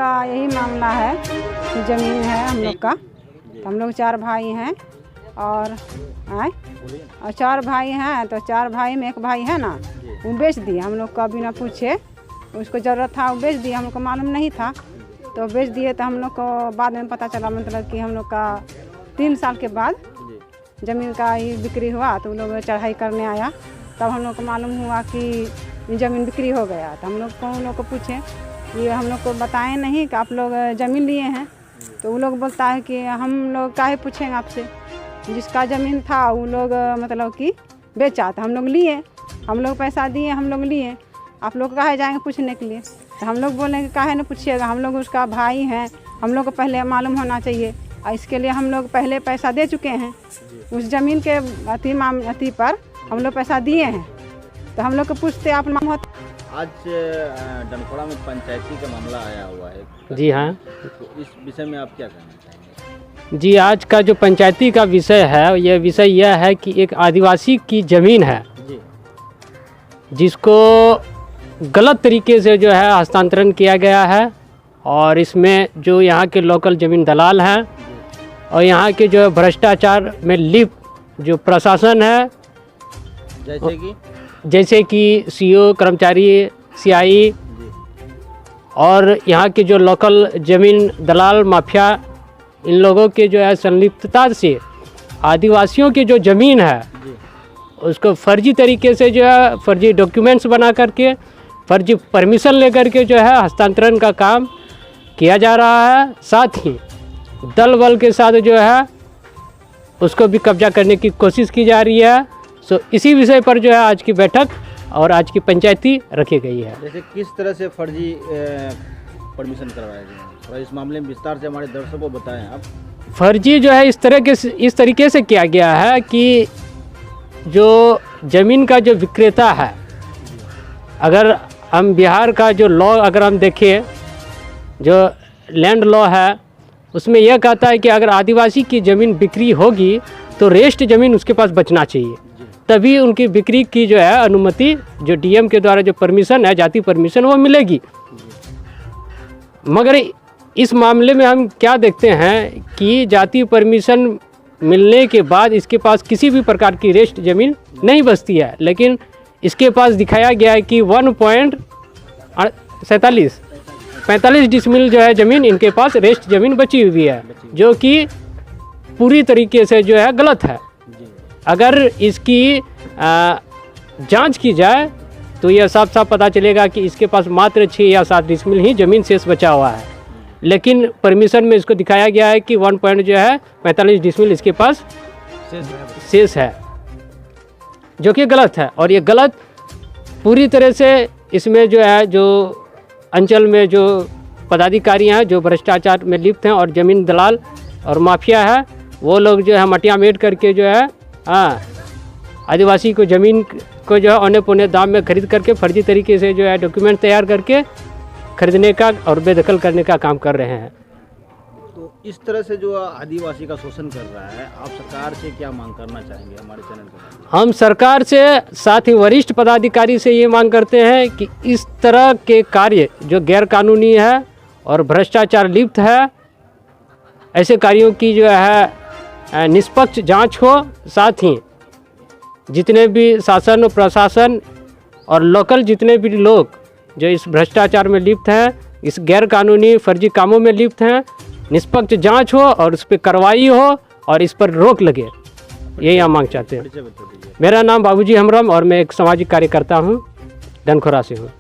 का यही मामला है कि ज़मीन है हम लोग का, तो हम लोग 4 भाई हैं और 4 भाई हैं, तो 4 भाई में एक भाई है ना, वो बेच दिए हम लोग का बिना पूछे। उसको ज़रूरत था वो बेच दिया, हम लोग को मालूम नहीं था तो बेच दिए। तो हम लोग को बाद में पता चला, मतलब कि हम लोग का 3 साल के बाद ज़मीन का ही बिक्री हुआ। तो उन लोग चढ़ाई करने आया, तब हम लोग को मालूम हुआ कि ज़मीन बिक्री हो गया। तो हम लोग को उन लोग को पूछे, ये हम लोग को बताएं नहीं कि आप लोग ज़मीन लिए हैं। तो वो लोग बोलता है कि हम लोग काहे पूछेंगे आपसे, जिसका ज़मीन था वो लोग मतलब कि बेचा, तो हम लोग लिए, हम लोग पैसा दिए, हम लोग लिए, आप लोग काहे जाएंगे पूछने के लिए। तो हम लोग बोलेंगे काहे न पूछिएगा, हम लोग उसका भाई हैं, हम लोग को पहले मालूम होना चाहिए और इसके लिए हम लोग पहले पैसा दे चुके हैं। उस ज़मीन के अति पर हम लोग पैसा दिए हैं, तो हम लोग को पूछते आप मालूम होता। आज डनखोड़ा में पंचायती का मामला आया हुआ है। जी हाँ, तो इस विषय में आप क्या कहना चाहेंगे? जी आज का जो पंचायती का विषय है, यह विषय यह है कि एक आदिवासी की ज़मीन है जी, जिसको गलत तरीके से जो है हस्तांतरण किया गया है। और इसमें जो यहाँ के लोकल ज़मीन दलाल हैं और यहाँ के जो भ्रष्टाचार में लिप्त जो प्रशासन है, जैसे कि सीओ, कर्मचारी, सीआई और यहाँ के जो लोकल ज़मीन दलाल माफिया, इन लोगों के जो है संलिप्तता से आदिवासियों की जो ज़मीन है उसको फर्जी तरीके से जो है फर्जी डॉक्यूमेंट्स बना करके, फर्जी परमिशन लेकर के जो है हस्तांतरण का काम किया जा रहा है। साथ ही दल बल के साथ जो है उसको भी कब्जा करने की कोशिश की जा रही है। सो इसी विषय पर जो है आज की बैठक और आज की पंचायती रखी गई है। जैसे किस तरह से फर्जी परमिशन करवाया गया, और इस मामले में विस्तार से हमारे दर्शकों को बताएं आप। फर्जी जो है इस तरीके से किया गया है कि जो ज़मीन का जो विक्रेता है, अगर हम बिहार का जो लॉ अगर हम देखें, जो लैंड लॉ है, उसमें यह कहता है कि अगर आदिवासी की ज़मीन बिक्री होगी तो रेस्ट ज़मीन उसके पास बचना चाहिए, तभी उनकी बिक्री की जो है अनुमति, जो डीएम के द्वारा जो परमिशन है, जाति परमिशन, वो मिलेगी। मगर इस मामले में हम क्या देखते हैं कि जाति परमिशन मिलने के बाद इसके पास किसी भी प्रकार की रेस्ट ज़मीन नहीं बचती है, लेकिन इसके पास दिखाया गया है कि 1.45 डिसमिल जो है ज़मीन इनके पास रेस्ट ज़मीन बची हुई है, जो कि पूरी तरीके से जो है गलत है। अगर इसकी जांच की जाए तो यह साफ साफ पता चलेगा कि इसके पास मात्र 6 या 7 डिसमिल ही ज़मीन शेष बचा हुआ है, लेकिन परमिशन में इसको दिखाया गया है कि 1.45 डिसमिल इसके पास शेष है, जो कि गलत है। और ये गलत पूरी तरह से, इसमें जो है जो अंचल में जो पदाधिकारी हैं जो भ्रष्टाचार में लिप्त हैं और ज़मीन दलाल और माफिया है, वो लोग जो है मटिया मेट करके जो है आदिवासी को ज़मीन को जो है औने पौने दाम में खरीद करके फर्जी तरीके से जो है डॉक्यूमेंट तैयार करके खरीदने का और बेदखल करने का काम कर रहे हैं। तो इस तरह से जो आदिवासी का शोषण कर रहा है, आप सरकार से क्या मांग करना चाहेंगे हमारे चैनल के? हम सरकार से, साथ ही वरिष्ठ पदाधिकारी से ये मांग करते हैं कि इस तरह के कार्य जो गैर कानूनी है और भ्रष्टाचार लिप्त है, ऐसे कार्यों की जो है निष्पक्ष जांच हो। साथ ही जितने भी शासन और प्रशासन और लोकल जितने भी लोग जो इस भ्रष्टाचार में लिप्त हैं, इस गैर कानूनी फर्जी कामों में लिप्त हैं, निष्पक्ष जांच हो और उस पर कार्रवाई हो और इस पर रोक लगे, यही हम मांग चाहते हैं। मेरा नाम बाबूजी हमरम और मैं एक सामाजिक कार्यकर्ता हूँ, डनखोरा से हूँ।